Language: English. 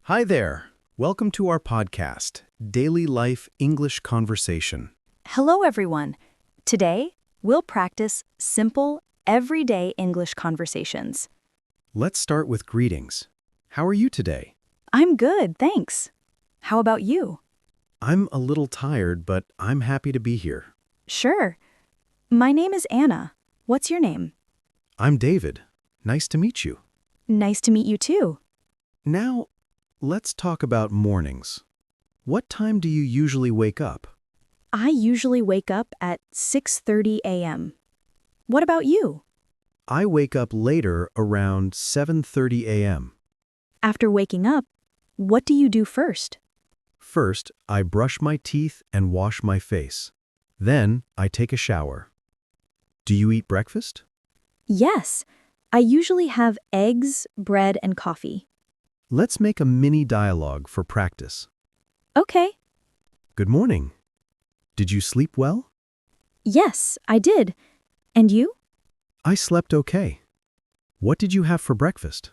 Hi there. Welcome to our podcast, Daily Life English Conversation. Hello, everyone. Today, we'll practice simple, everyday English conversations. Let's start with greetings. How are you today? I'm good, thanks. How about you? I'm a little tired, but I'm happy to be here. Sure. My name is Anna. What's your name? I'm David. Nice to meet you. Nice to meet you too. Now, let's talk about mornings. What time do you usually wake up? I usually wake up at 6:30 a.m. What about you? I wake up later around 7:30 a.m. After waking up, what do you do first? First, I brush my teeth and wash my face. Then, I take a shower. Do you eat breakfast? Yes, I usually have eggs, bread, and coffee. Let's make a mini dialogue for practice. Okay. Good morning. Did you sleep well? Yes, I did. And you? I slept okay. What did you have for breakfast?